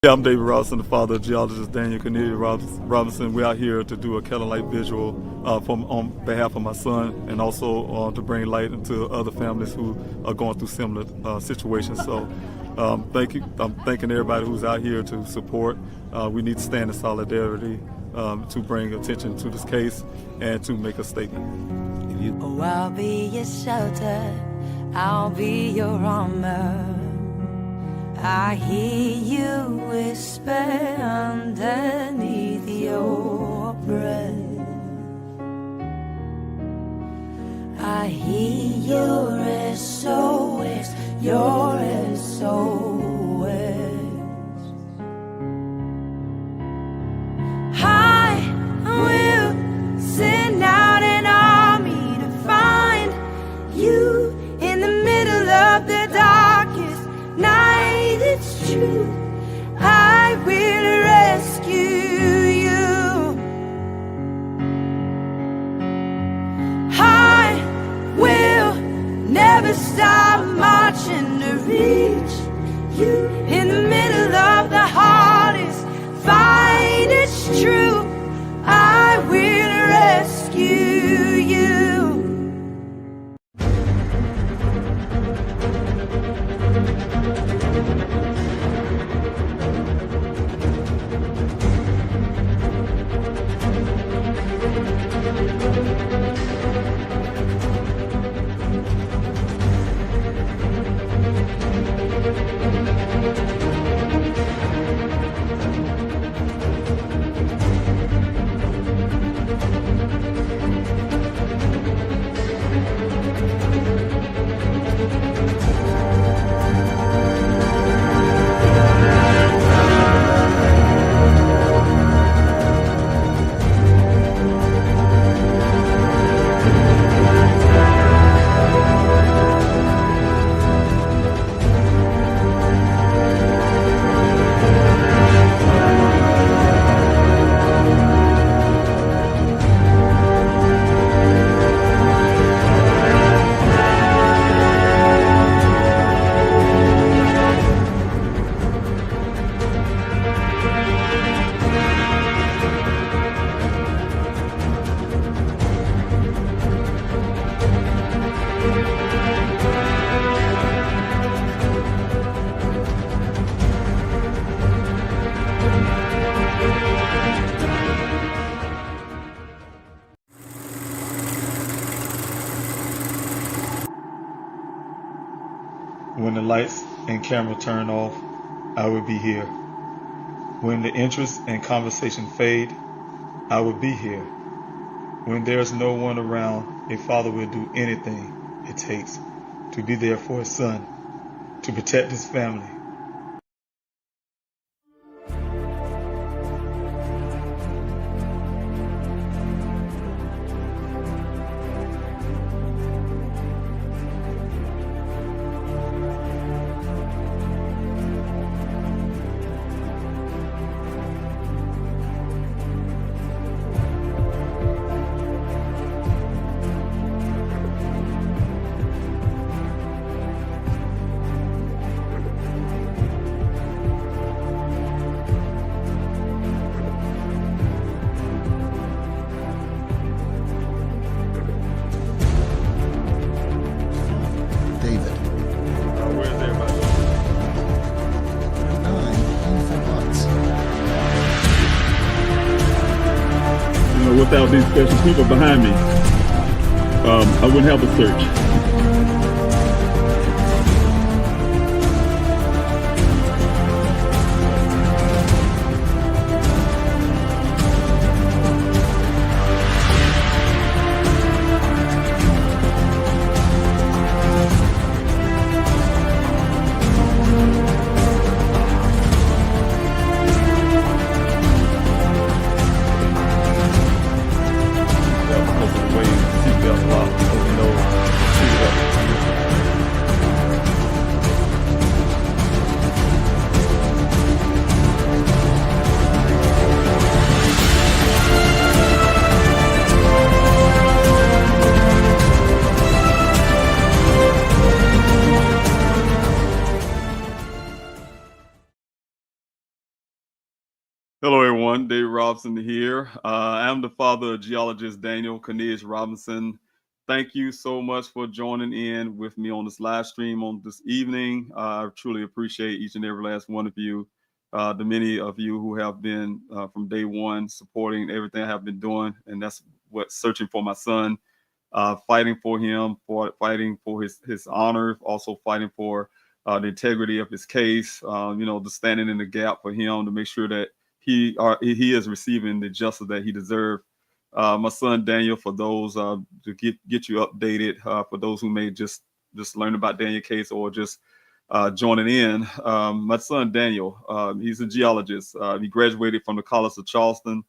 Yeah, I'm David Robinson, the father of Geologist Daniel Robinson. We're out here to do a Candlelight Vigil on behalf of my son, and also to bring light into other families who are going through similar situations. So thank you. I'm thanking everybody who's out here to support. We need to stand in solidarity to bring attention to this case and to make a statement. Oh, I'll be your shelter, I'll be your armor. I hear you whisper underneath your breath. I hear your SOS, your SOS. I will send out an army to find you in the middle of the darkest night. It's true, I will rescue you. I will never stop marching to reach you in the middle of the hardest fight. It's true, I will rescue you. When the lights and camera turn off, I will be here. When the interest and conversation fade, I will be here. When there's no one around, a father will do anything it takes to be there for his son, to protect his family. Without these special people behind me, I wouldn't have a search. Seatbelt locked, so we know Hello, everyone. Dave Robinson here. I'm the father of geologist Daniel Robinson. Thank you so much for joining in with me on this live stream on this evening. I truly appreciate each and every last one of you, the many of you who have been from day one supporting everything I have been doing, and that's what searching for my son, fighting for him, fighting for his honor, also fighting for the integrity of his case. The standing in the gap for him to make sure that he is receiving the justice that he deserves. My son Daniel, for those to get you updated, for those who may just learn about Daniel case or just joining in, my son Daniel, he's a geologist. He graduated from the College of Charleston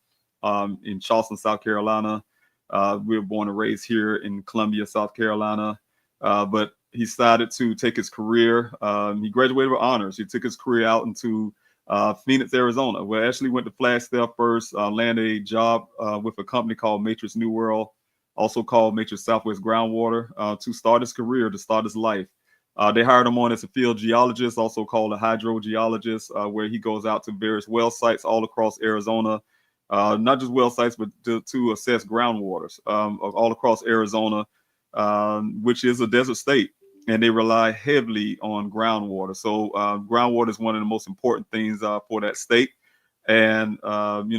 in Charleston, South Carolina. We were born and raised here in Columbia, South Carolina, but he decided to take his career. He graduated with honors. He took his career out into Phoenix, Arizona, where I actually went to Flagstaff first, landed a job with a company called Matrix New World, also called Matrix Southwest Groundwater, to start his career, to start his life. They hired him on as a field geologist, also called a hydrogeologist, where he goes out to various well sites all across Arizona, not just well sites, but to assess groundwaters all across Arizona, which is a desert state. And they rely heavily on groundwater. So groundwater is one of the most important things for that state. And we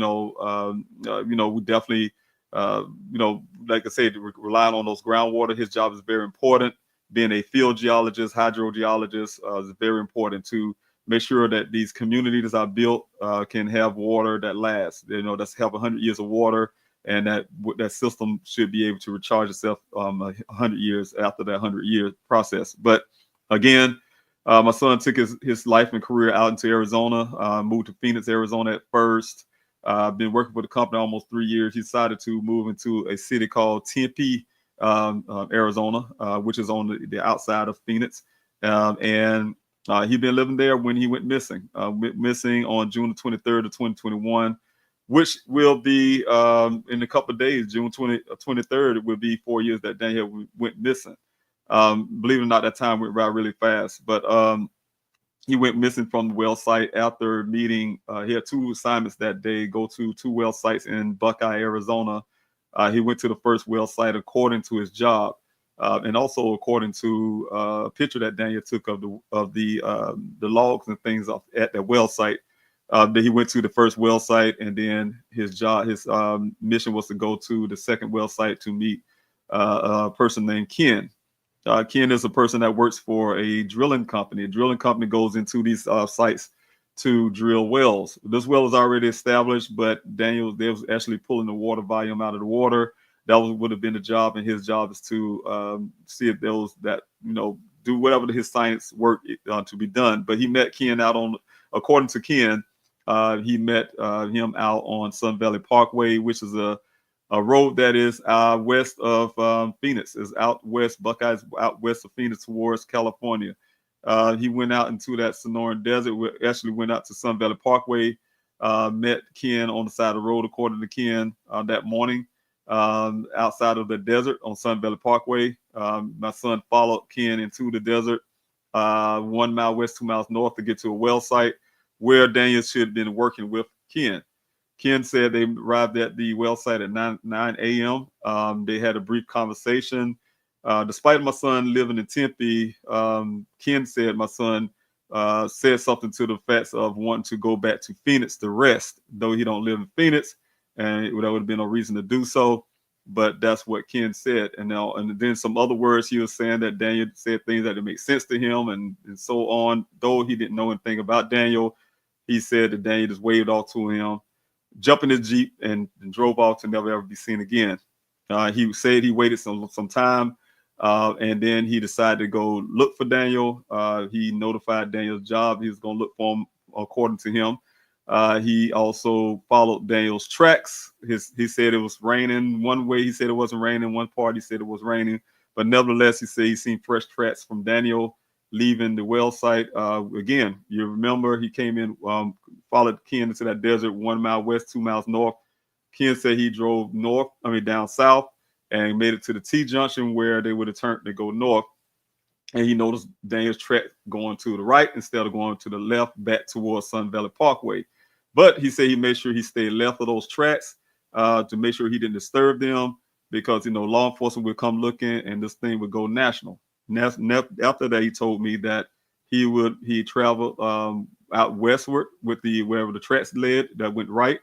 definitely, like I said, relying on those groundwater. His job is very important. Being a field geologist, hydrogeologist, is very important to make sure that these communities are built can have water that lasts. That's have 100 years of water. And that system should be able to recharge itself 100 years after that 100-year process. But again, my son took his life and career out into Arizona, moved to Phoenix, Arizona at first. Been working for the company almost 3 years. He decided to move into a city called Tempe, Arizona, which is on the outside of Phoenix. And he'd been living there when he went missing. Went missing on June the 23rd of 2021. Which will be in a couple of days, June 23rd, it will be 4 years that Daniel went missing. Believe it or not, that time went by really fast. But he went missing from the well site after meeting. He had two assignments that day, go to two well sites in Buckeye, Arizona. He went to the first well site according to his job. And also according to a picture that Daniel took of the logs and things at that well site. That he went to the first well site, and then his mission was to go to the second well site to meet a person named Ken. Ken is a person that works for a drilling company. A drilling company goes into these sites to drill wells. This well is already established, but they was actually pulling the water volume out of the water. That would have been the job, and his job is to see if those that do whatever his science work to be done. But he met Ken according to Ken. He met him out on Sun Valley Parkway, which is a road that is west of Phoenix, is out west. Buckeye's out west of Phoenix towards California. He went out into that Sonoran Desert. We actually went out to Sun Valley Parkway, met Ken on the side of the road, according to Ken, that morning outside of the desert on Sun Valley Parkway. My son followed Ken into the desert 1 mile west, 2 miles north to get to a well site where Daniel should have been working with Ken. Ken said they arrived at the well site at 9 a.m. They had a brief conversation. Despite my son living in Tempe, Ken said my son said something to the effects of wanting to go back to Phoenix to rest, though he don't live in Phoenix, and there would have been no reason to do so. But that's what Ken said. And then some other words he was saying that Daniel said things that didn't make sense to him and so on. Though he didn't know anything about Daniel, he said that Daniel just waved off to him, jumped in his Jeep, and drove off to never ever be seen again. He said he waited some time, and then he decided to go look for Daniel. He notified Daniel's job. He was going to look for him according to him. He also followed Daniel's tracks. He said it was raining. One way he said it wasn't raining. One part he said it was raining. But nevertheless, he said he seen fresh tracks from Daniel leaving the well site. Again, you remember he came in, followed Ken into that desert 1 mile west, 2 miles north. Ken said he drove down south and made it to the T-junction where they would have turned to go north. And he noticed Daniel's track going to the right instead of going to the left back towards Sun Valley Parkway. But he said he made sure he stayed left of those tracks to make sure he didn't disturb them, because law enforcement would come looking and this thing would go national. After that, he told me that he traveled out westward with wherever the tracks led that went right,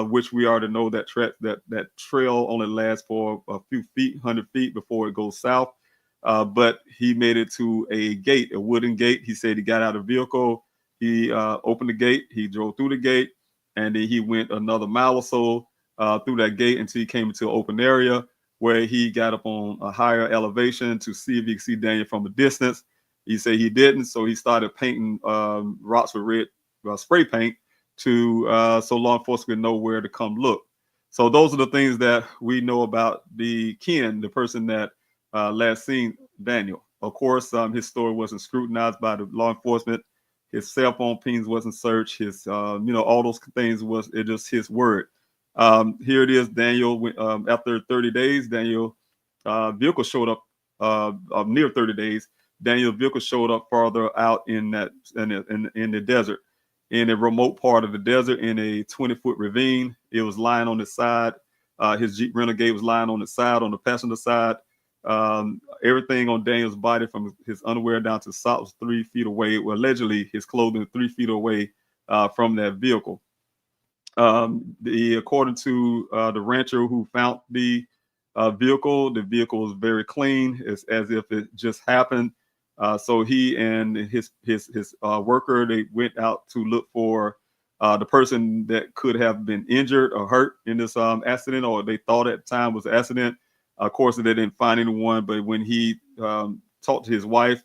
which we already know that trail only lasts for a few feet, 100 feet before it goes south. But he made it to a gate, a wooden gate. He said he got out of the vehicle, he opened the gate, he drove through the gate, and then he went another mile or so through that gate until he came into an open area where he got up on a higher elevation to see if he could see Daniel from a distance. He said he didn't, so he started painting rocks with red spray paint so law enforcement would know where to come look. So those are the things that we know about the person that last seen Daniel. Of course, his story wasn't scrutinized by the law enforcement. His cell phone pings wasn't searched. His, all those things was just his word. Here it is. Daniel, after 30 days, Daniel vehicle showed up near 30 days. Daniel's vehicle showed up farther out in the desert, in a remote part of the desert, in a 20-foot ravine. It was lying on the side. His Jeep Renegade was lying on the side, on the passenger side. Everything on Daniel's body, from his underwear down to socks, was 3 feet away. Well, allegedly, his clothing was 3 feet away from that vehicle. According to the rancher who found the vehicle was very clean. It's as if it just happened. So he and his worker, they went out to look for the person that could have been injured or hurt in this accident, or they thought at the time was an accident. Of course, they didn't find anyone, but when he talked to his wife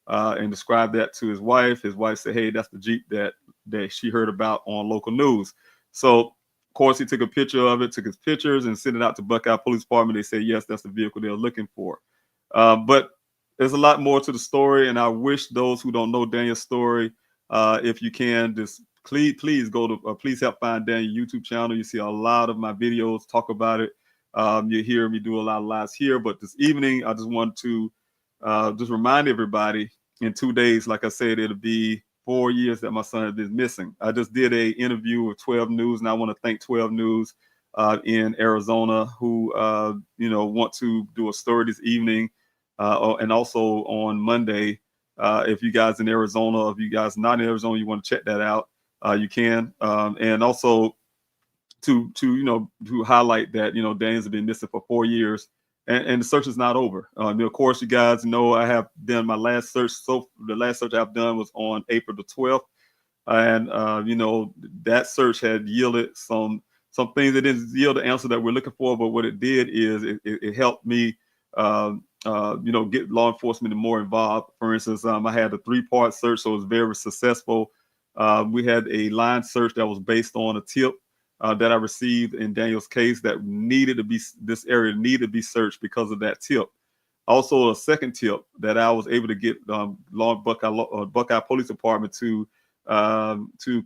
and described that to his wife said, "Hey, that's the Jeep that she heard about on local news." So, of course, he took a picture of it, took his pictures, and sent it out to Buckeye Police Department. They said, yes, that's the vehicle they're looking for. But there's a lot more to the story, and I wish those who don't know Daniel's story, if you can, just please go to Please Help Find Daniel YouTube channel. You see a lot of my videos talk about it. You hear me do a lot of lives here, but this evening I just want to just remind everybody, in 2 days, like I said, it'll be 4 years that my son has been missing. I just did an interview with 12 News, and I want to thank 12 News in Arizona who want to do a story this evening, and also on Monday. If you guys in Arizona, if you guys not in Arizona, you want to check that out, you can. And also to highlight that Daniel's been missing for 4 years, and the search is not over. Of course, you guys know I have done my last search. So the last search I've done was on April the 12th, and that search had yielded some things. That didn't yield the answer that we're looking for, but what it did is it helped me get law enforcement more involved. For instance, I had a 3-part search, so it was very successful. We had a line search that was based on a tip that I received in Daniel's case, that this area needed to be searched because of that tip. Also, a second tip that I was able to get Buckeye Police Department to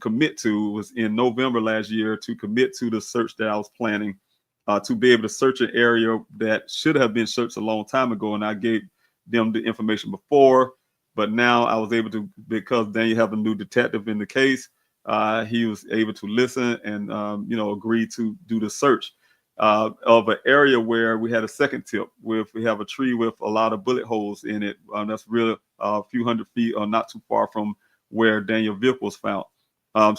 commit to was in November last year, to commit to the search that I was planning, to be able to search an area that should have been searched a long time ago. And I gave them the information before, but now I was able to, because Daniel have a new detective in the case, he was able to listen and agree to do the search of an area where we had a second tip. We have a tree with a lot of bullet holes in it. That's really a few hundred feet, or not too far from where Daniel's vehicle was found.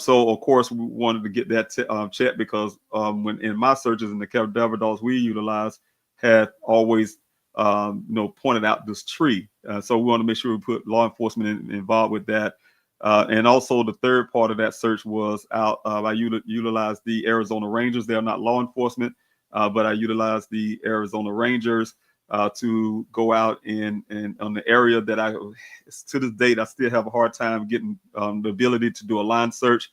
So of course we wanted to get that checked, because when in my searches in the cadaver dogs we utilized had always pointed out this tree. So we want to make sure we put law enforcement involved with that. And also the third part of that search was out. I utilized the Arizona Rangers. They're not law enforcement, but I utilized the Arizona Rangers to go out and on the area that to this date, I still have a hard time getting the ability to do a line search,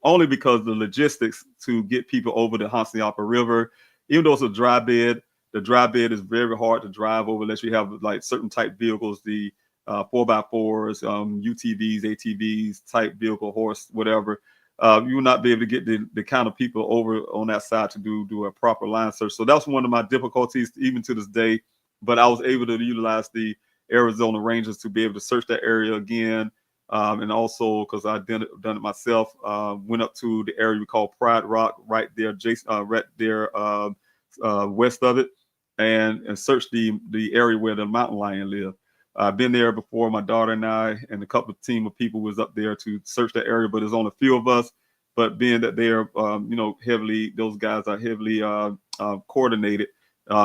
only because the logistics to get people over the Hansneapa River, even though it's a dry bed, the dry bed is very hard to drive over unless you have like certain type vehicles, the 4x4s, UTVs, ATVs, type vehicle, horse, whatever. You will not be able to get the kind of people over on that side to do a proper line search. So that's one of my difficulties even to this day. But I was able to utilize the Arizona Rangers to be able to search that area again. And also because I've done it myself, went up to the area we call Pride Rock, right there, west of it, and searched the area where the mountain lion lived. I've been there before. My daughter and I and a couple of team of people was up there to search that area, but there's only a few of us. But being that they're, those guys are heavily coordinated,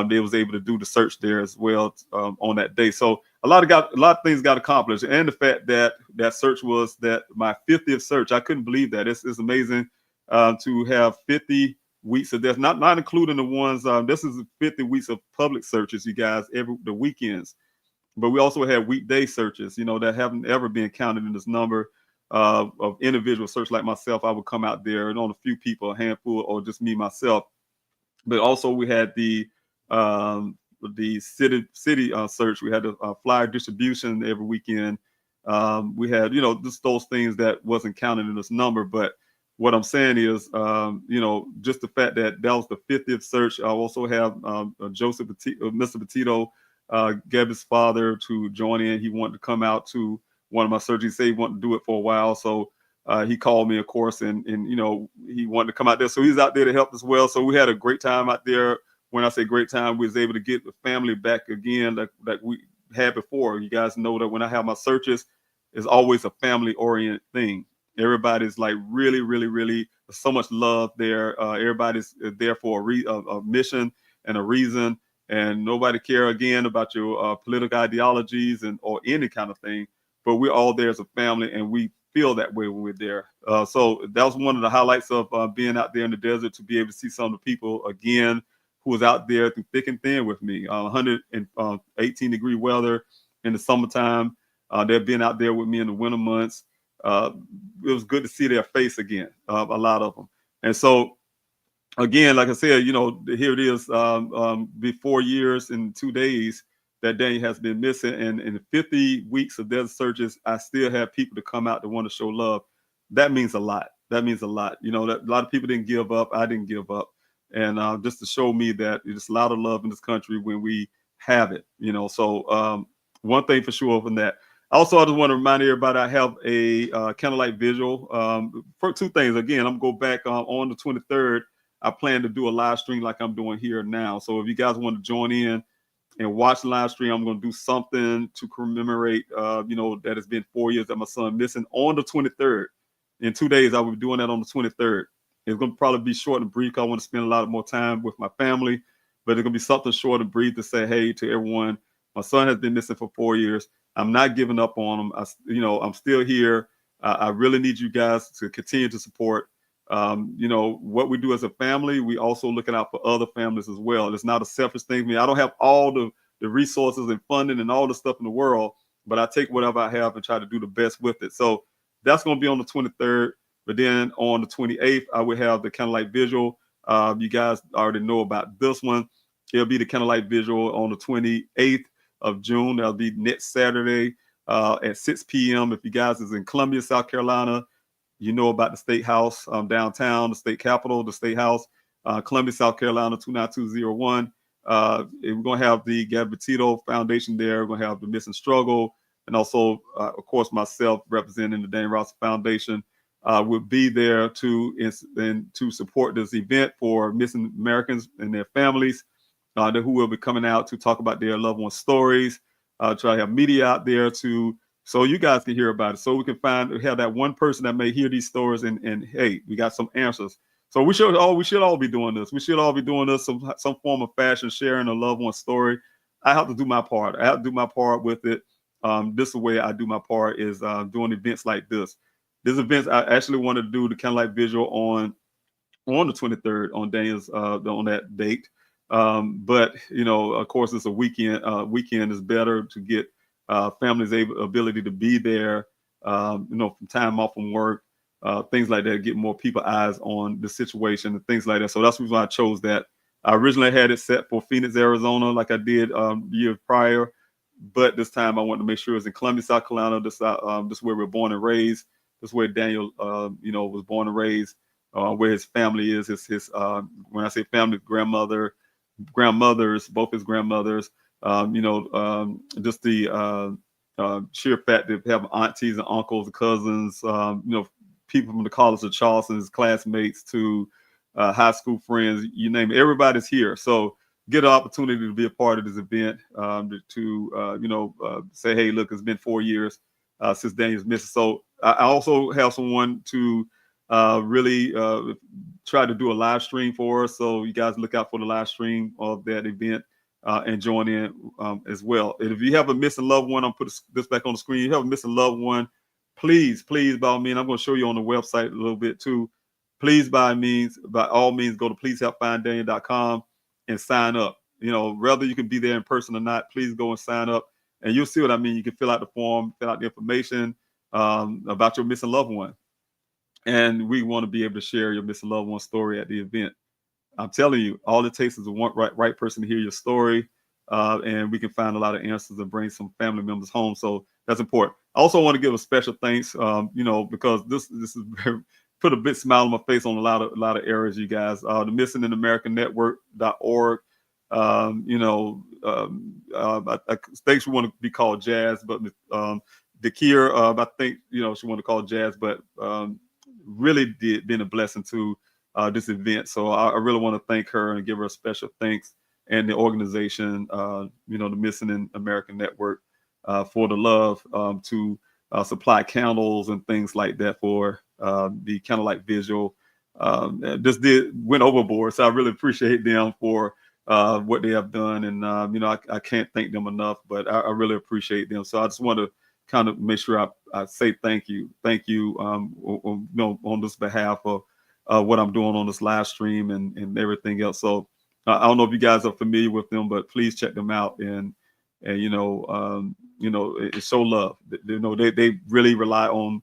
they was able to do the search there as well on that day. So a lot of things got accomplished, and the fact that that search was my 50th search. I couldn't believe that. It's amazing to have 50 weeks of this, not including the ones. This is 50 weeks of public searches, you guys, the weekends. But we also have weekday searches, that haven't ever been counted in this number of individual search. Like myself, I would come out there and on a few people, a handful, or just me myself. But also we had the city search. We had the flyer distribution every weekend. We had, just those things that wasn't counted in this number. But what I'm saying is, just the fact that was the 50th search. I also have Mr. Petito, gave his father to join in. He wanted to come out to one of my searches. He said he wanted to do it for a while. So he called me, of course, and he wanted to come out there. So he's out there to help as well. So we had a great time out there. When I say great time, we was able to get the family back again like we had before. You guys know that when I have my searches, it's always a family-oriented thing. Everybody's like really, really, really so much love there. Everybody's there for a mission and a reason. And nobody care again about your political ideologies or any kind of thing, but we're all there as a family, and we feel that way when we're there. So that was one of the highlights of being out there in the desert, to be able to see some of the people again who was out there through thick and thin with me. 118-degree weather in the summertime. They've been out there with me in the winter months. It was good to see their face again, a lot of them. And so again, like I said, here it is, be 4 years and 2 days that Daniel has been missing. And in 50 weeks of desert searches, I still have people to come out to want to show love. That means a lot. That means a lot. That a lot of people didn't give up. I didn't give up. And just to show me that there's a lot of love in this country when we have it, So one thing for sure from that. Also, I just want to remind everybody I have a Candlelight Vigil for two things. Again, I'm going to go back on the 23rd. I plan to do a live stream like I'm doing here now. So if you guys want to join in and watch the live stream, I'm going to do something to commemorate, that it's been 4 years that my son missing on the 23rd. In 2 days, I will be doing that on the 23rd. It's going to probably be short and brief. I want to spend a lot more time with my family, but it's going to be something short and brief to say, hey, to everyone, my son has been missing for 4 years. I'm not giving up on him. I'm still here. I really need you guys to continue to support. What we do as a family, we also looking out for other families as well. It's not a selfish thing. I mean, I don't have all the resources and funding and all the stuff in the world, but I take whatever I have and try to do the best with it. So that's going to be on the 23rd. But then on the 28th, I will have the Candlelight Vigil. You guys already know about this one. It'll be the Candlelight Vigil on the 28th of June. That'll be next Saturday at 6 p.m. If you guys is in Columbia, South Carolina, you know about the State House downtown, the state capitol, the State House, Columbia, South Carolina, 29201. We're going to have the Gabby Petito Foundation there. We're going to have the Missing Struggle. And also, of course, myself representing the Daniel Robinson Foundation will be there to support this event for missing Americans and their families who will be coming out to talk about their loved ones' stories, try to have media out there so you guys can hear about it. So we can have that one person that may hear these stories and hey, we got some answers. So we should all be doing this. We should all be doing this, some form of fashion, sharing a loved one's story. I have to do my part. I have to do my part with it. This is the way I do my part is doing events like this. This event, I actually wanted to do the Candlelight Vigil on the 23rd on Daniel's on that date. But of course, it's a weekend. Weekend is better to get families' ability to be there. From time off from work, things like that, get more people eyes on the situation and things like that. So that's why I chose that. I originally had it set for Phoenix, Arizona, like I did years prior, but this time I wanted to make sure it was in Columbia, South Carolina. This is where we're born and raised. This is where Daniel, was born and raised. Where his family is. His when I say family, grandmothers, both his grandmothers. Just the sheer fact that have aunties and uncles, cousins, people from the College of Charleston's classmates to high school friends, you name it, everybody's here. So get an opportunity to be a part of this event, say, hey, look, it's been 4 years since Daniel's missing. So I also have someone to really try to do a live stream for us. So you guys look out for the live stream of that event and join in as well. And if you have a missing loved one, I'm putting this back on the screen. You have a missing loved one, please, by all means, I'm going to show you on the website a little bit too. Please, by all means, go to pleasehelpfinddaniel.com and sign up. Whether you can be there in person or not, please go and sign up, and you'll see what I mean. You can fill out the form, fill out the information about your missing loved one, and we want to be able to share your missing loved one story at the event. I'm telling you, all it takes is a right person to hear your story, and we can find a lot of answers and bring some family members home. So that's important. I also want to give a special thanks, because this is very, put a big smile on my face on a lot of areas, you guys. The Missing in America Network.org. I think she want to be called Jazz, but Dakir, I think she want to call it Jazz, but really been a blessing to this event. So I really want to thank her and give her a special thanks, and the organization, the Missing in America Network, for the love to supply candles and things like that for the Candlelight Vigil. Went overboard, so I really appreciate them for what they have done, and I can't thank them enough, but I really appreciate them. So I just want to kind of make sure I say thank you on this behalf of what I'm doing on this live stream and everything else. So I don't know if you guys are familiar with them, but please check them out and show love. They really rely on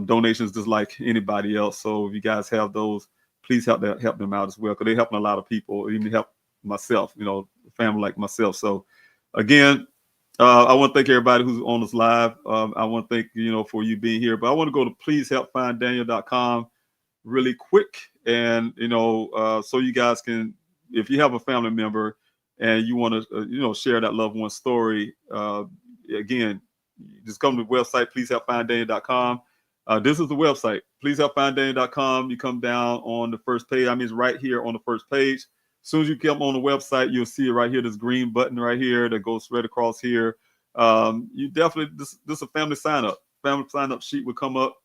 donations just like anybody else. So if you guys have those, please help them out as well, because they're helping a lot of people, even help myself, family like myself. So again, I want to thank everybody who's on this live. I want to thank for you being here, but I want to go to pleasehelpfinddaniel.com really quick, and so you guys can, if you have a family member and you want to share that loved one's story, again, just come to the website pleasehelpfinddaniel.com. This is the website, pleasehelpfinddaniel.com. You come down on the first page. I mean, it's right here on the first page. As soon as you come on the website, you'll see it right here, this green button right here that goes right across here. You definitely, this is a family sign up. Family sign up sheet will come up.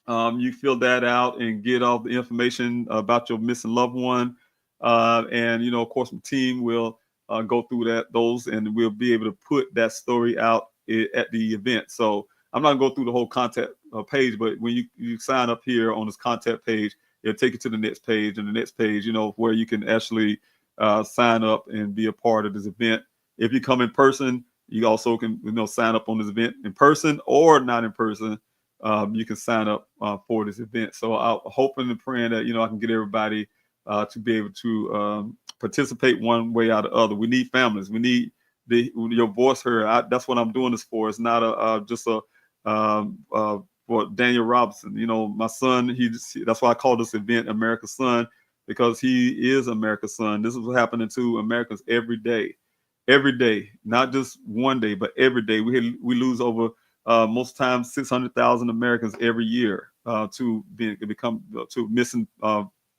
You fill that out and get all the information about your missing loved one. And of course, my team will go through those, and we'll be able to put that story out at the event. So I'm not gonna go through the whole contact page, but when you sign up here on this contact page, it'll take you to the next page, and the next page, where you can actually sign up and be a part of this event. If you come in person, you also can sign up on this event in person or not in person. You can sign up for this event. So I'm hoping and praying that I can get everybody to be able to participate one way or the other. We need families. We need your voice heard. That's what I'm doing this for. It's not just for Daniel Robinson. My son. That's why I call this event America's Son, because he is America's son. This is what's happening to Americans every day, not just one day, but every day. We lose over most times 600,000 Americans every year to missing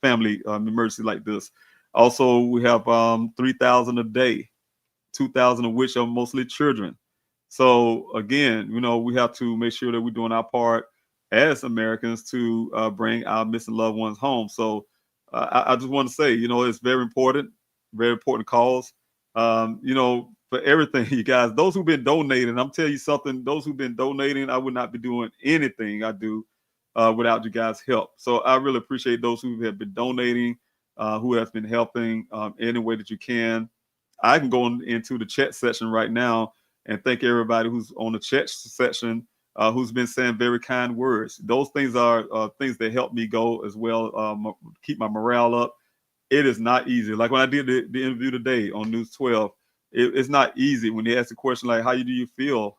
family emergency like this. Also, we have 3,000 a day, 2,000 of which are mostly children. So again, we have to make sure that we're doing our part as Americans to bring our missing loved ones home. So I just want to say, it's very important cause. For everything, you guys, those who've been donating, I'm telling you something, those who've been donating, I would not be doing anything I do without you guys' help. So I really appreciate those who have been donating, who have been helping any way that you can. I can go into the chat section right now and thank everybody who's on the chat section, who's been saying very kind words. Those things are things that help me go as well, keep my morale up. It is not easy. Like when I did the interview today on News 12, it's not easy when they ask the question like, how do you feel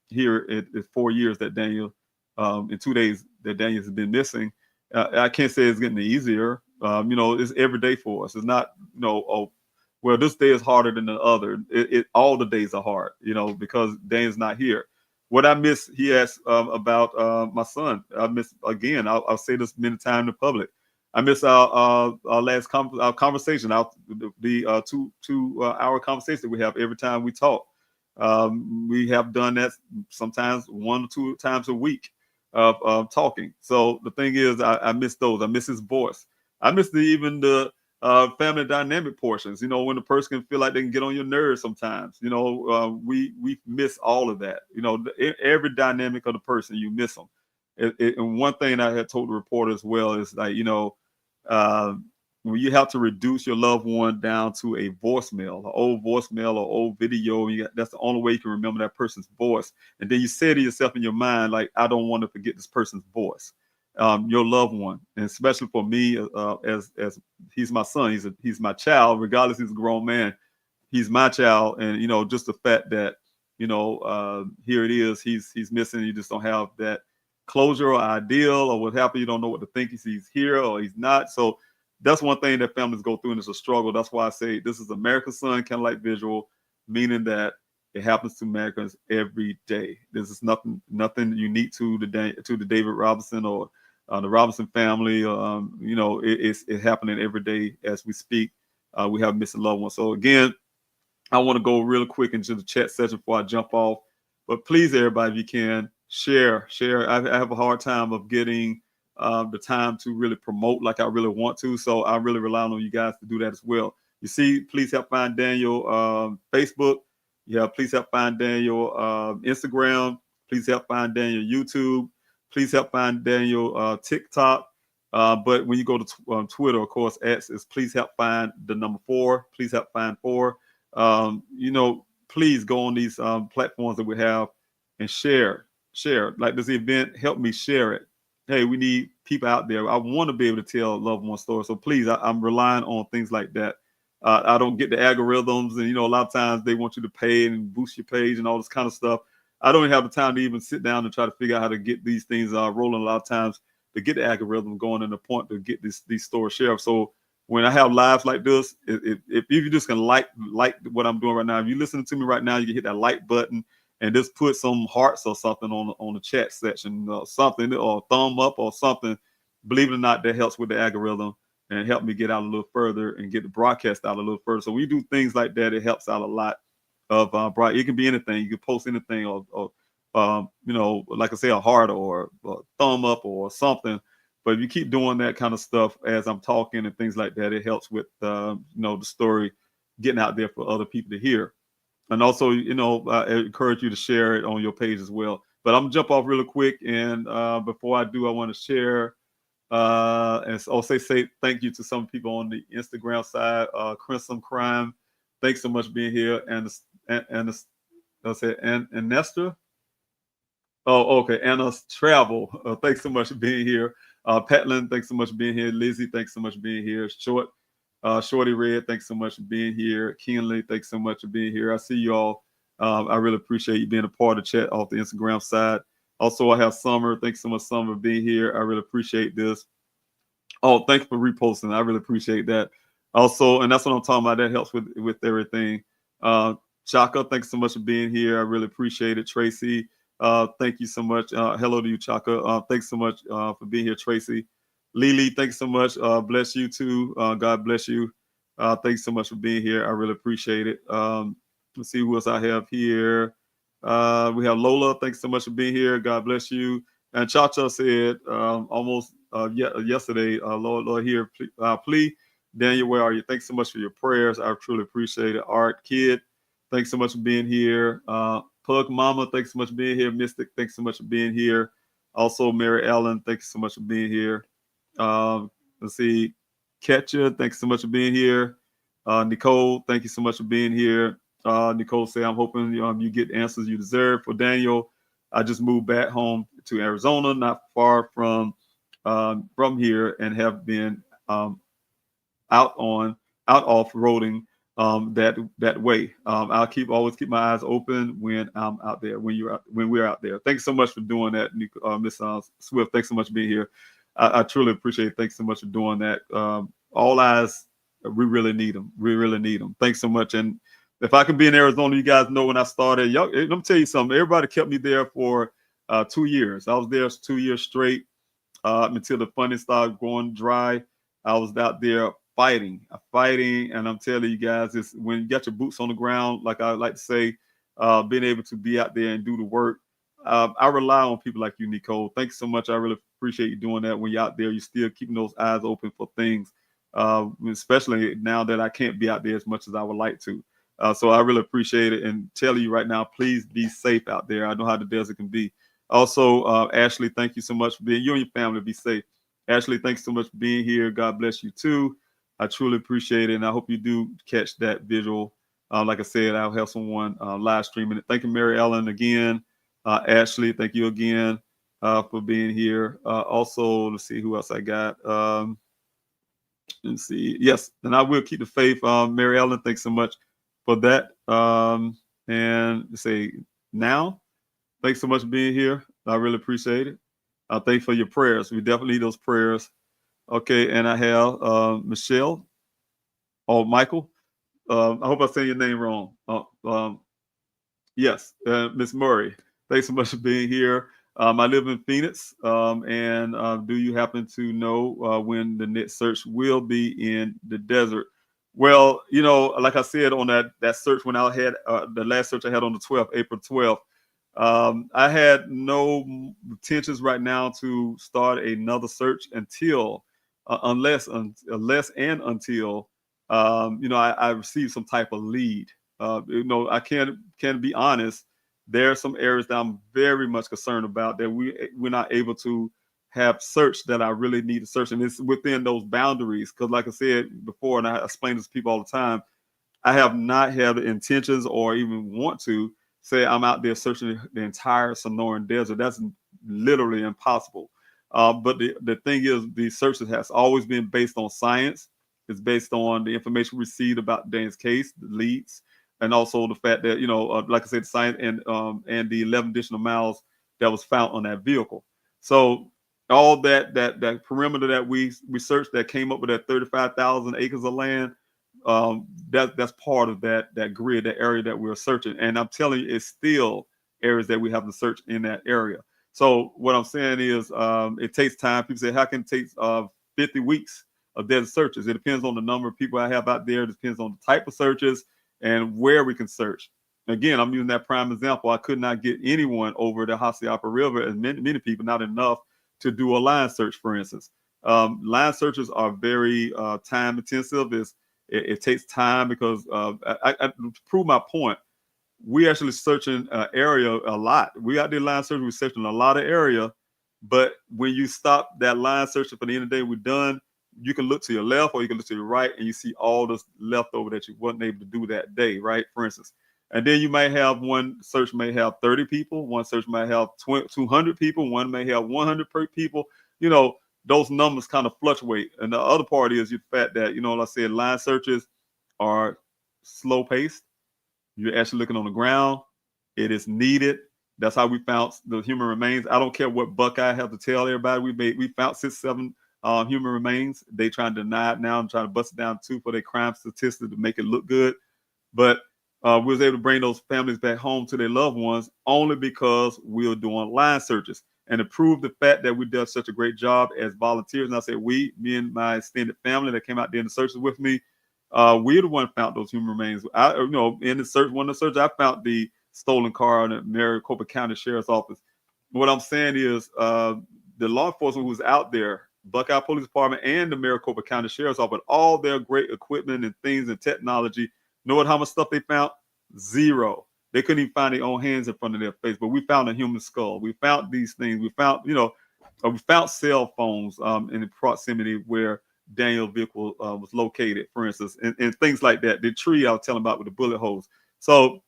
here at 4 years that Daniel, in 2 days that Daniel has been missing? I can't say it's getting easier. It's every day for us. It's not, well, this day is harder than the other. All the days are hard, because Dan's not here. What I miss, he asked about my son. I miss, again, I'll say this many times in public. I miss our last our conversation, the 2 hour conversation we have every time we talk. We have done that sometimes 1 or 2 times a week of talking. So the thing is, I miss those. I miss his voice. I miss even the family dynamic portions. When the person can feel like they can get on your nerves sometimes. We miss all of that. Every dynamic of the person, you miss them. And one thing I had told the reporter as well is like, uh, when you have to reduce your loved one down to a voicemail, an old voicemail or old video, that's the only way you can remember that person's voice. And then you say to yourself in your mind, like, I don't want to forget this person's voice. Your loved one, and especially for me, as he's my son, he's my child, regardless he's a grown man, he's my child, and just the fact that here it is, he's missing. You just don't have that closure or ideal or what happened. You don't know what to think. He's here or he's not. So that's one thing that families go through, and it's a struggle. That's why I say this is America's Son Candlelight Vigil, meaning that it happens to Americans every day. This is nothing unique to the David Robinson or the Robinson family. It's happening every day as we speak. We have missing loved ones. So again, I want to go real quick into the chat session before I jump off. But please, everybody, if you can, share. I have a hard time of getting the time to really promote like I really want to. So I really rely on you guys to do that as well. You see, please help find Daniel Facebook. Yeah, please help find Daniel Instagram. Please help find Daniel YouTube. Please help find Daniel TikTok. But when you go to Twitter, of course, X is please help find the number 4. Please help find 4. Please go on these platforms that we have and share. Like this event, help me share it. Hey, we need people out there. I want to be able to tell loved one stories. So please, I'm relying on things like that. I don't get the algorithms, and a lot of times they want you to pay and boost your page and all this kind of stuff. I don't even have the time to even sit down and try to figure out how to get these things rolling. A lot of times to get the algorithm going and the point to get these stories shared. So when I have lives like this, if you just can like what I'm doing right now, if you're listening to me right now, you can hit that like button and just put some hearts or something on the chat section, something, or a thumb up or something. Believe it or not, that helps with the algorithm and help me get out a little further and get the broadcast out a little further. So we do things like that. It helps out a lot. It can be anything. You can post anything, or like I say, a heart or a thumb up or something. But if you keep doing that kind of stuff as I'm talking and things like that, it helps with the story getting out there for other people to hear. And also, I encourage you to share it on your page as well. But I'm gonna jump off really quick, and before I do, I want to share and also say thank you to some people on the Instagram side. Crimson Crime, thanks so much for being here, and Nestor. Oh, okay. Anna's Travel. Thanks so much for being here. Patlin, thanks so much for being here. Lizzie, thanks so much for being here. Shorty Red, thanks so much for being here. Kinley, thanks so much for being here. I see you all. I really appreciate you being a part of the chat off the Instagram side. Also, I have Summer. Thanks so much, Summer, for being here. I really appreciate this. Oh, thanks for reposting. I really appreciate that. Also, and that's what I'm talking about. That helps with everything. Chaka, thanks so much for being here. I really appreciate it. Tracy, thank you so much. Hello to you, Chaka. Thanks so much for being here, Tracy. Lily, thanks so much. Bless you too. God bless you. Thanks so much for being here. I really appreciate it. Let's see who else I have here. We have Lola. Thanks so much for being here. God bless you. And Cha-Cha said almost yesterday, Lord, here, please, Daniel, where are you? Thanks so much for your prayers. I truly appreciate it. Art Kid, thanks so much for being here. Pug Mama, thanks so much for being here. Mystic, thanks so much for being here. Also, Mary Ellen, thanks so much for being here. Let's see. Ketcha, thanks so much for being here. Nicole, thank you so much for being here. Nicole say, I'm hoping you get the answers you deserve. For Daniel, I just moved back home to Arizona, not far from here, and have been out off-roading that way. I'll always keep my eyes open when I'm out there, when we're out there. Thanks so much for doing that, Miss Swift. Thanks so much for being here. I truly appreciate it. Thanks so much for doing that. All eyes We really need them. We really need them. Thanks so much. And if I can be in Arizona, you guys know when I started, y'all, let me tell you something. Everybody kept me there for 2 years. I was there 2 years straight until the funding started going dry. I was out there fighting, and I'm telling you guys, it's when you got your boots on the ground, like I like to say, being able to be out there and do the work. I rely on people like you, Nicole. Thanks so much. I really appreciate you doing that. When you're out there, you're still keeping those eyes open for things, especially now that I can't be out there as much as I would like to. So I really appreciate it, and tell you right now, please be safe out there. I know how the desert can be. Also, Ashley, thank you so much for being, you and your family be safe. Ashley, thanks so much for being here. God bless you too. I truly appreciate it, and I hope you do catch that visual. Like I said, I'll have someone live streaming it. Thank you, Mary Ellen, again. Ashley, thank you again for being here. Also, let's see who else I got. Let's see. Yes, and I will keep the faith. Mary Ellen, thanks so much for that. And let's say now, thanks so much for being here. I really appreciate it. Thank you for your prayers. We definitely need those prayers. Okay, and I have Michelle or Michael. I hope I say your name wrong. Yes, Miss Murray. Thanks so much for being here. I live in Phoenix, and do you happen to know when the next search will be in the desert? Well, you know, like I said on that search when I had the last search I had on the 12th, April 12th, I had no intentions right now to start another search until, unless and until, you know, I received some type of lead. You know, I can be honest. There are some areas that I'm very much concerned about that we're not able to have search that I really need to search, and it's within those boundaries. Because, like I said before, and I explain this to people all the time, I have not had the intentions or even want to say I'm out there searching the entire Sonoran Desert. That's literally impossible. But the thing is, the search has always been based on science. It's based on the information we received about Dan's case, the leads, and also the fact that, you know, like I said, science and the 11 additional miles that was found on that vehicle. So all that perimeter that we searched that came up with that 35,000 acres of land, that's part of that grid, that area that we're searching. And I'm telling you, it's still areas that we have to search in that area. So what I'm saying is, it takes time. People say, how can it take 50 weeks of desert searches? It depends on the number of people I have out there. It depends on the type of searches and where we can search. Again, I'm using that prime example. I could not get anyone over the Hassayapa River, and many people, not enough to do a line search, for instance. Line searches are very time intensive. It takes time because to prove my point, we actually searching area a lot. We out there line searching, we're searching a lot of area, but when you stop that line searching for the end of the day, we're done. You can look to your left or you can look to your right, and you see all this leftover that you wasn't able to do that day, right? For instance. And then you might have one search may have 30 people, one search might have 200 people, one may have 100 people. You know, those numbers kind of fluctuate. And the other part is the fact that, you know, like I said, line searches are slow paced. You're actually looking on the ground. It is needed. That's how we found the human remains. I don't care what Buckeye have to tell everybody. We found 6, 7 human remains. They trying to deny it now and trying to bust it down too for their crime statistics to make it look good. But we was able to bring those families back home to their loved ones only because we were doing line searches. And to prove the fact that we did such a great job as volunteers, and I say me and my extended family that came out there in the searches with me, we're the one found those human remains. In the search, one of the searches, I found the stolen car in the Maricopa County Sheriff's Office. What I'm saying is, the law enforcement who's out there, Buckeye Police Department and the Maricopa County Sheriff's Office, all their great equipment and things and technology, know what, how much stuff they found? Zero. They couldn't even find their own hands in front of their face. But we found a human skull. We found these things. We found, we found cell phones in the proximity where Daniel's vehicle was located, for instance, and things like that. The tree I was telling about with the bullet holes. So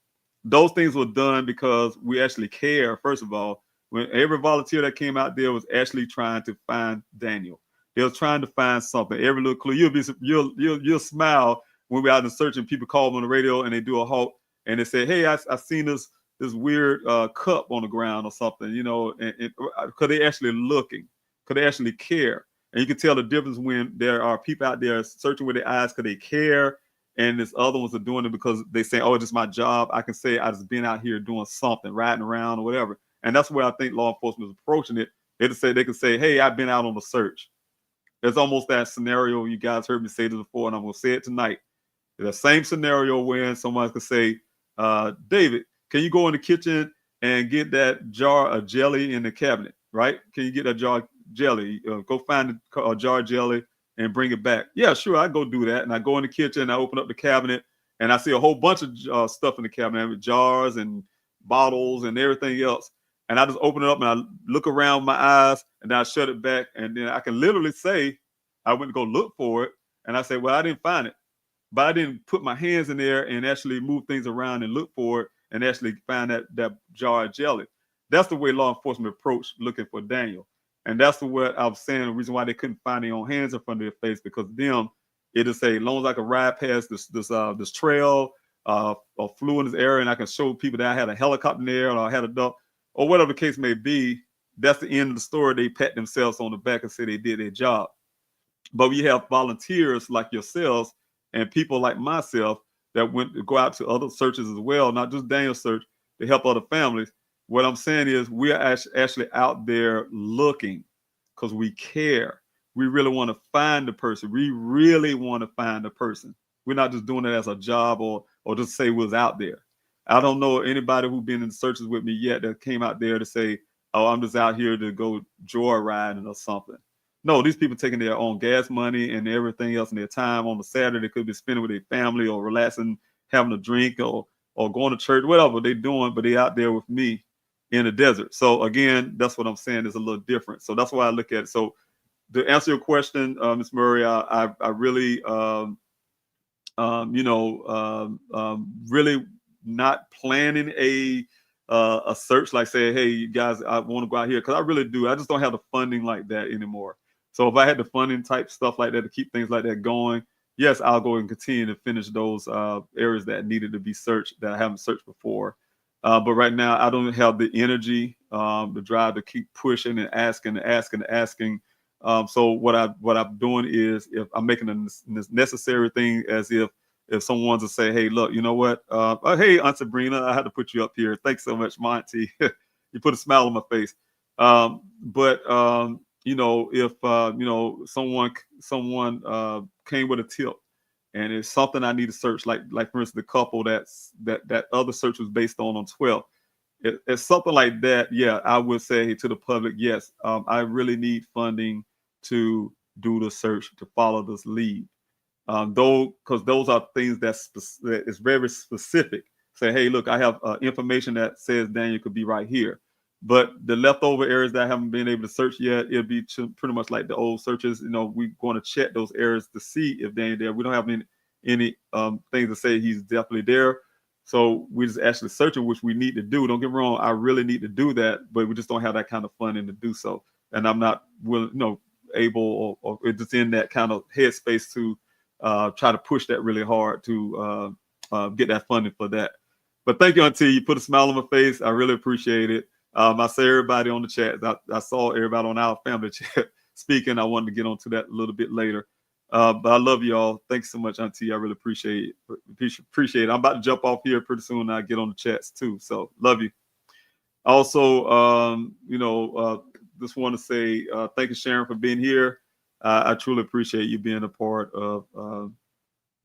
those things were done because we actually care. First of all, when every volunteer that came out there was actually trying to find Daniel. They were trying to find something. Every little clue. You'll smile when we're out and searching. People call on the radio and they do a halt and they say, "Hey, I seen this weird cup on the ground or something," because they actually looking, because they actually care. And you can tell the difference when there are people out there searching with their eyes because they care, and this other ones are doing it because they say, oh, it's just my job. I can say I just been out here doing something, riding around or whatever. And that's where I think law enforcement is approaching it. They can say, hey, I've been out on a search. It's almost that scenario. You guys heard me say this before, and I'm going to say it tonight. The same scenario when someone could say, David, can you go in the kitchen and get that jar of jelly in the cabinet, right? Can you get that jar of jelly? Go find a jar of jelly and bring it back. Yeah, sure, I go do that. And I go in the kitchen, I open up the cabinet, and I see a whole bunch of stuff in the cabinet, with jars and bottles and everything else. And I just open it up and I look around my eyes, and then I shut it back. And then I can literally say, I went to go look for it. And I say, well, I didn't find it. But I didn't put my hands in there and actually move things around and look for it and actually find that jar of jelly. That's the way law enforcement approached looking for Daniel. And that's what I was saying, the reason why they couldn't find their own hands in front of their face, because them, it is say, as long as I could ride past this trail or flew in this area, and I can show people that I had a helicopter in there or I had a duck or whatever the case may be, that's the end of the story. They pat themselves on the back and say they did their job. But we have volunteers like yourselves and people like myself that went to go out to other searches as well, not just Daniel's search, to help other families. What I'm saying is we are actually out there looking because we care. We really want to find the person. We really want to find the person. We're not just doing it as a job or just say we was out there. I don't know anybody who's been in searches with me yet that came out there to say, oh, I'm just out here to go joyriding or something. No, these people taking their own gas money and everything else in their time on the Saturday. They could be spending with their family or relaxing, having a drink or going to church, whatever they're doing, but they out there with me in the desert. So again, that's what I'm saying is a little different. So that's why I look at it. So to answer your question, Ms. Murray, I really, really not planning a search like say, hey, you guys, I want to go out here, because I really do. I just don't have the funding like that anymore. So if I had the funding type stuff like that to keep things like that going, yes, I'll go and continue to finish those areas that needed to be searched that I haven't searched before. But right now, I don't have the energy, the drive to keep pushing and asking and asking and asking. So what I'm doing is, if I'm making a necessary thing, as if someone's to say, hey, look, you know what? Hey, Aunt Sabrina, I had to put you up here. Thanks so much, my auntie. You put a smile on my face. If someone came with a tip, and it's something I need to search, like for instance, the couple that other search was based on 12. It's something like that. Yeah, I would say to the public, yes, I really need funding to do the search, to follow this lead. Though, because those are things that is very specific. Say, hey, look, I have information that says Daniel could be right here. But the leftover areas that I haven't been able to search yet, it'll be pretty much like the old searches. We're going to check those areas to see if Daniel's there. We don't have any things to say he's definitely there. So we're just actually searching, which we need to do. Don't get me wrong, I really need to do that, but we just don't have that kind of funding to do so. And I'm not willing, able or just in that kind of headspace to try to push that really hard to get that funding for that. But thank you, Auntie. You put a smile on my face. I really appreciate it. I see everybody on the chat. I saw everybody on our family chat speaking. I wanted to get onto that a little bit later. But I love y'all. Thanks so much, Auntie. I really appreciate it. I'm about to jump off here pretty soon, and I get on the chats too. So love you. Also, just want to say thank you, Sharon, for being here. I truly appreciate you being a part of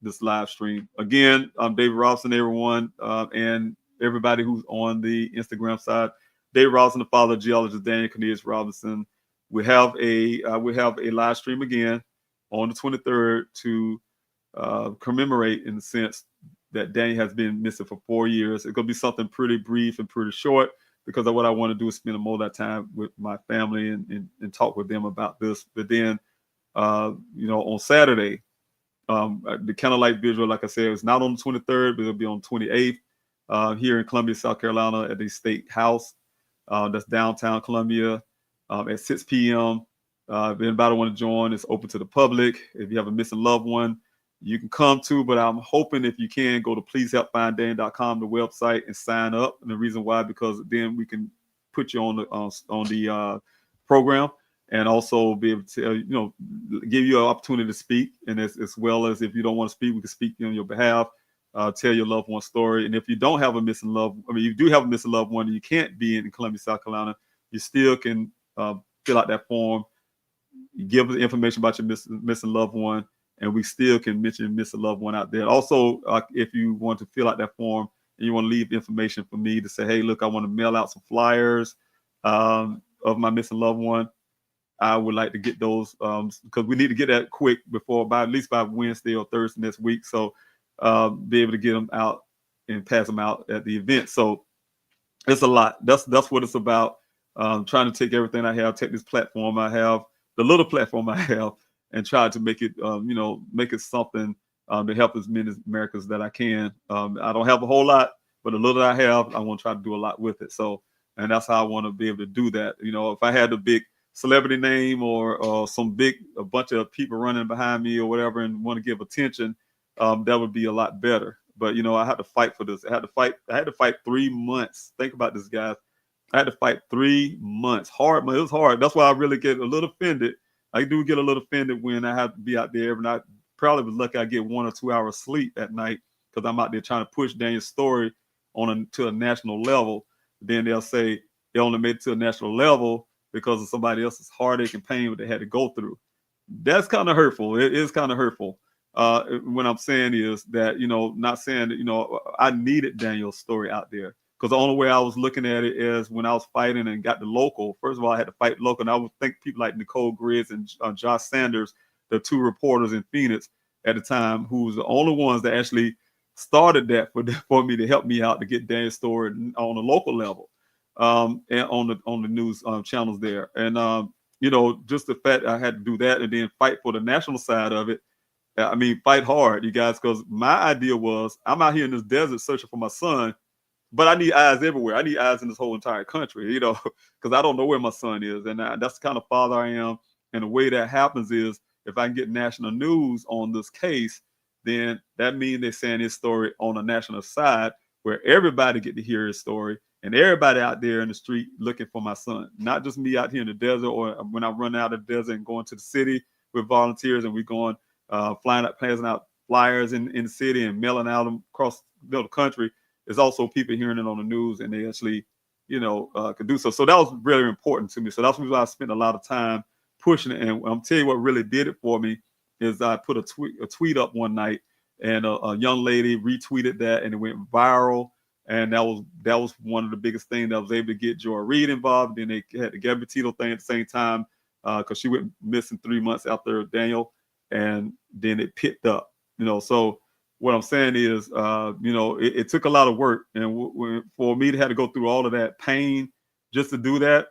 this live stream. Again, I'm David Robinson, everyone, and everybody who's on the Instagram side. David Robinson, the father of geologist Daniel Robinson. We have a live stream again on the 23rd to commemorate, in the sense that Daniel has been missing for 4 years. It's going to be something pretty brief and pretty short, because of what I want to do is spend more of that time with my family and talk with them about this. But then, on Saturday, the Candlelight Vigil, like I said, it's not on the 23rd, but it'll be on the 28th here in Columbia, South Carolina, at the State House. That's downtown Columbia at 6 p.m. If anybody want to join, it's open to the public. If you have a missing loved one, you can come too, but I'm hoping if you can, go to pleasehelpfinddaniel.com, the website, and sign up. And the reason why, because then we can put you on the program. and also be able to, give you an opportunity to speak. And as well as if you don't want to speak, we can speak on your behalf, tell your loved one story. And if you don't have a missing loved, you do have a missing loved one, and you can't be in Columbia, South Carolina, you still can fill out that form, give the information about your missing loved one, and we still can mention missing loved one out there. Also, if you want to fill out that form and you want to leave information for me to say, hey, look, I want to mail out some flyers of my missing loved one, I would like to get those because we need to get that quick at least by Wednesday or Thursday next week. So be able to get them out and pass them out at the event. So it's a lot. That's what it's about. Trying to take everything I have, take this platform I have, the little platform I have, and try to make it, make it something to help as many Americans that I can. I don't have a whole lot, but the little I have, I want to try to do a lot with it. So, and that's how I want to be able to do that. If I had a big celebrity name or a bunch of people running behind me or whatever and want to give attention, that would be a lot better. But I had to fight for this. I had to fight 3 months. Think about this, guys. I had to fight 3 months. Hard, man. It was hard. That's why I really get a little offended. I do get a little offended when I have to be out there every night. Probably was lucky I get 1 or 2 hours sleep at night because I'm out there trying to push Daniel's story to a national level. Then they'll say they only made it to a national level because of somebody else's heartache and pain that they had to go through. That's kind of hurtful. It is kind of hurtful. What I'm saying is that, not saying that, I needed Daniel's story out there because the only way I was looking at it is when I was fighting and got the local. First of all, I had to fight local. And I would think people like Nicole Griggs and Josh Sanders, the 2 reporters in Phoenix at the time, who was the only ones that actually started that for me to help me out to get Daniel's story on a local level. And on the news channels there. And, just the fact I had to do that and then fight for the national side of it. Fight hard, you guys, because my idea was I'm out here in this desert searching for my son, but I need eyes everywhere. I need eyes in this whole entire country, because I don't know where my son is. And that's the kind of father I am. And the way that happens is if I can get national news on this case, then that means they're saying his story on a national side where everybody get to hear his story. And everybody out there in the street looking for my son, not just me out here in the desert or when I run out of the desert and going to the city with volunteers and we're going passing out flyers in the city and mailing out them across the country. There's also people hearing it on the news and they actually, could do so. So that was really important to me. So that's why I spent a lot of time pushing it. And I'm telling you what really did it for me is I put a tweet up one night and a young lady retweeted that and it went viral. And that was one of the biggest things that I was able to get Joy Reid involved. Then they had the Gabby Tito thing at the same time because she went missing 3 months after Daniel, and then it picked up. So what I'm saying is, it took a lot of work, and for me to have to go through all of that pain just to do that,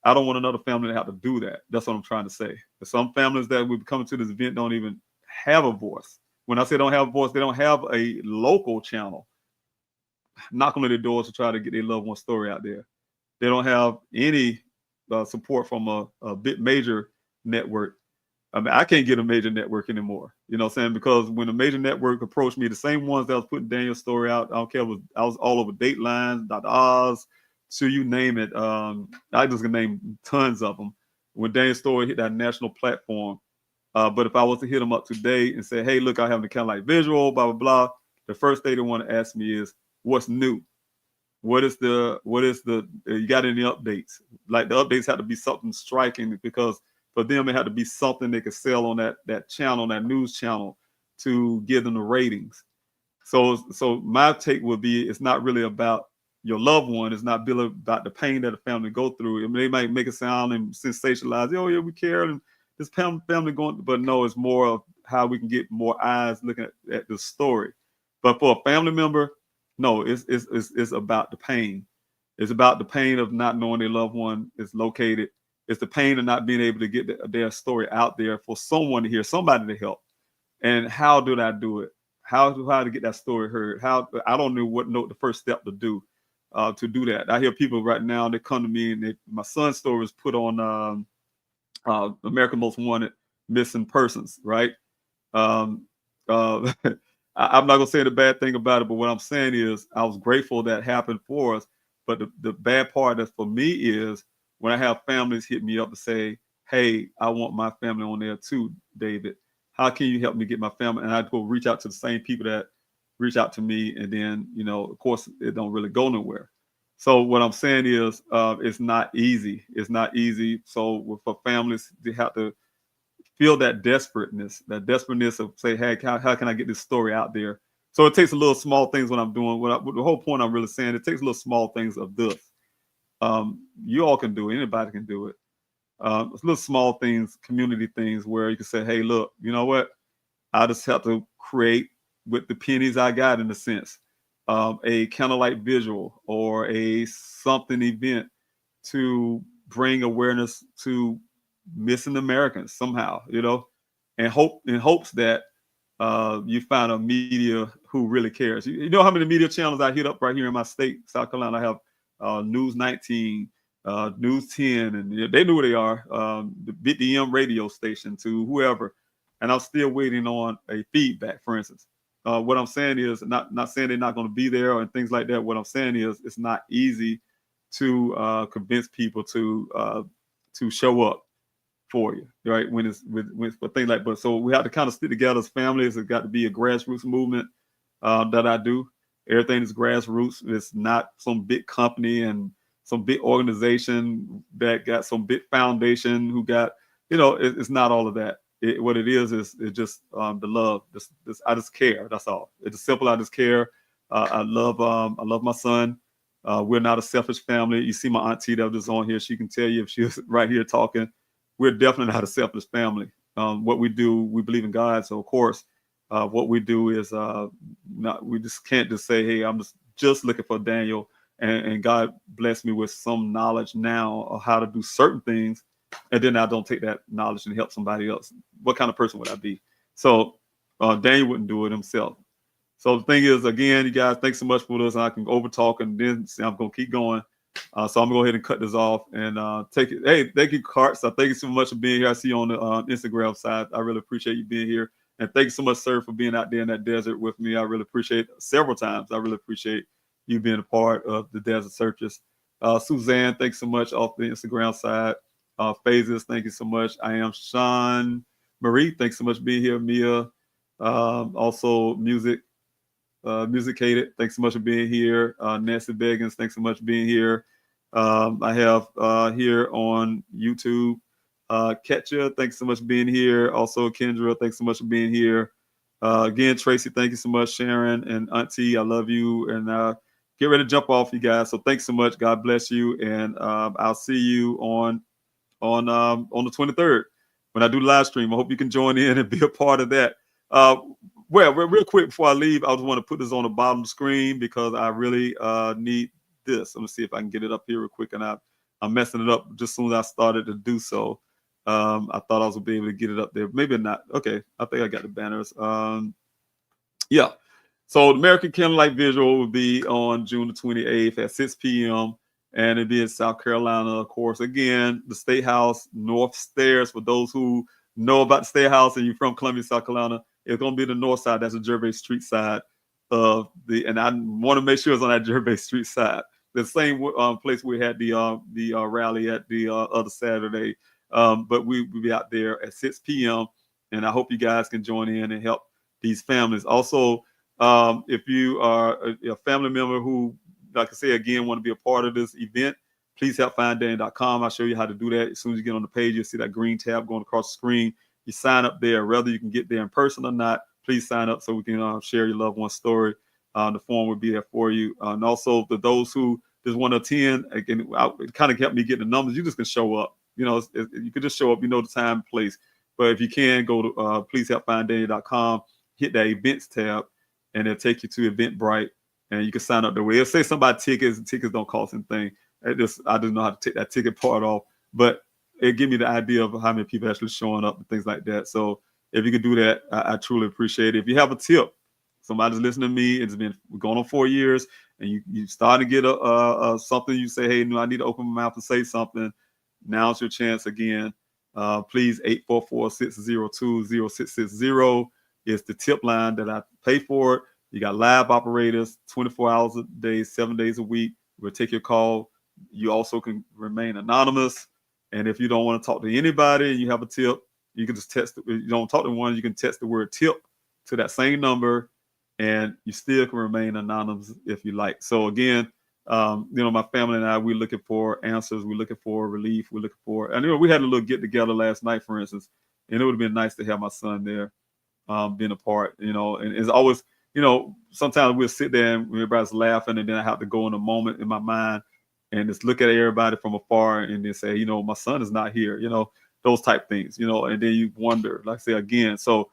I don't want another family to have to do that. That's what I'm trying to say. Some families that will be coming to this event don't even have a voice. When I say don't have a voice, they don't have a local channel knocking on their doors to try to get their loved one story out there. They don't have any support from a big major network. I can't get a major network anymore. You know what I'm saying? Because when a major network approached me, the same ones that was putting Daniel's story out, I don't care, I was all over Dateline, Dr. Oz, so you name it. I just can name tons of them. When Daniel's story hit that national platform. But if I was to hit them up today and say, hey, look, I have the Candlelight Visual, blah, blah, blah, the first thing they want to ask me is, what's new? What is the you got any updates? Like the updates have to be something striking because for them it had to be something they could sell on that channel, that news channel, to give them the ratings. So my take would be it's not really about your loved one. It's not really about the pain that a family go through. They might make it sound and sensationalize, oh yeah, we care and this family going, but no, it's more of how we can get more eyes looking at the story. But for a family member, no, it's about the pain. It's about the pain of not knowing their loved one is located. It's the pain of not being able to get their story out there for someone to hear, somebody to help. And how did I do it? How to get that story heard? I don't know what the first step to do that. I hear people right now, they come to me and my son's story is put on America's Most Wanted Missing Persons, right? I'm not gonna say the bad thing about it, but what I'm saying is I was grateful that happened for us. But the bad part that for me is when I have families hit me up and say, hey, I want my family on there too, David. How can you help me get my family? And I'd go reach out to the same people that reach out to me. And then, of course, it don't really go nowhere. So what I'm saying is, it's not easy. It's not easy. So for families, they have to feel that desperateness of say, hey, how can I get this story out there? So it takes a little small things when I'm doing the whole point I'm really saying, it takes little small things of this. You all can do it. Anybody can do it. It's little small things, community things where you can say, hey, look, you know what? I just have to create with the pennies I got, in a sense, a candlelight visual or a something event to bring awareness to missing Americans somehow, and in hopes that you find a media who really cares. You know how many media channels I hit up right here in my state, South Carolina? I have News 19, News 10, and they know who they are, the BDM radio station, to whoever. And I'm still waiting on a feedback, for instance. What I'm saying is, not saying they're not going to be there and things like that. What I'm saying is, it's not easy to convince people to show up for you, right? When it's with for things like, but so we have to kind of stick together as families. It's got to be a grassroots movement that I do. Everything is grassroots. It's not some big company and some big organization that got some big foundation who got, it's not all of that. What it is just the love. I just care. That's all. It's simple. I just care. I love my son. We're not a selfish family. You see my auntie that was on here. She can tell you if she was right here talking. We're definitely not a selfish family. What we do, we believe in God. So of course, what we do is we just can't just say, hey, I'm just looking for Daniel, and God bless me with some knowledge now of how to do certain things, and then I don't take that knowledge and help somebody else. What kind of person would I be? So Daniel wouldn't do it himself. So the thing is, again, you guys, thanks so much for this. I can over talk and then I'm going to keep going. So I'm going to go ahead and cut this off and take it. Hey, thank you, Carts. Thank you so much for being here. I see you on the Instagram side. I really appreciate you being here. And thank you so much, sir, for being out there in that desert with me. I really appreciate it several times. I really appreciate you being a part of the Desert Searchers. Suzanne, thanks so much off the Instagram side. Phases, thank you so much. I am Sean Marie. Thanks so much for being here. Mia, also Musicated, thanks so much for being here. Nancy Beggins, thanks so much for being here. I have here on YouTube, Ketcha, thanks so much for being here. Also, Kendra, thanks so much for being here. Again, Tracy, thank you so much. Sharon and Auntie, I love you. And get ready to jump off, you guys. So thanks so much. God bless you. And I'll see you on the 23rd when I do live stream. I hope you can join in and be a part of that. Well, real quick before I leave, I just want to put this on the bottom of the screen because I really need this. Let me see if I can get it up here real quick. And I'm messing it up just as soon as I started to do so. I thought I was going to be able to get it up there. Maybe not. Okay, I think I got the banners. Yeah. So the American Candlelight Visual will be on June the 28th at 6 p.m. And it'll be in South Carolina, of course. Again, the State House, North Stairs, for those who know about the State House and you're from Columbia, South Carolina. It's going to be the north side. That's the Gervais Street side of and I want to make sure it's on that Gervais Street side. The same place we had the rally at the other Saturday. But we'll be out there at 6 p.m. And I hope you guys can join in and help these families. Also, if you are a family member who, like I say, again, want to be a part of this event, please help finddaniel.com. I'll show you how to do that. As soon as you get on the page, you'll see that green tab going across the screen. You sign up there, whether you can get there in person or not. Please sign up so we can share your loved one's story. The form will be there for you. And also, for those who just want to attend, again, it kind of helped me get the numbers. You just can show up. You can just show up. You know the time and place. But if you can, go to pleasehelpfinddaniel.com, hit that events tab, and it'll take you to Eventbrite, and you can sign up the way. It'll say something about tickets, and tickets don't cost anything. I just know how to take that ticket part off. But it give me the idea of how many people actually showing up and things like that. So if you could do that, I truly appreciate it. If you have a tip, somebody's listening to me, it's been going on 4 years, and you start to get a something, you say, hey, no, I need to open my mouth and say something. Now's your chance again. Please, 844-602-0660 is the tip line that I pay for it. You got live operators, 24 hours a day, 7 days a week. We'll take your call. You also can remain anonymous. And if you don't want to talk to anybody and you have a tip, you can just text. If you don't talk to one, you can text the word tip to that same number, and you still can remain anonymous if you like. So again, my family and I, we're looking for answers. We're looking for relief. We're looking for, and we had a little get together last night, for instance, and it would have been nice to have my son there, being a part, and it's always, sometimes we'll sit there and everybody's laughing, and then I have to go in a moment in my mind and just look at everybody from afar and then say, my son is not here, those type things, and then you wonder, like I say again, so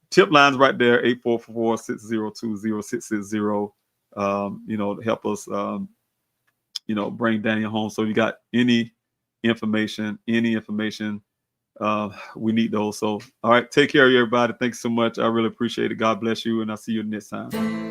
tip lines right there, 844-602-0660, to help us, bring Daniel home. So you got any information, we need those. So, all right, take care of you, everybody. Thanks so much. I really appreciate it. God bless you, and I'll see you next time.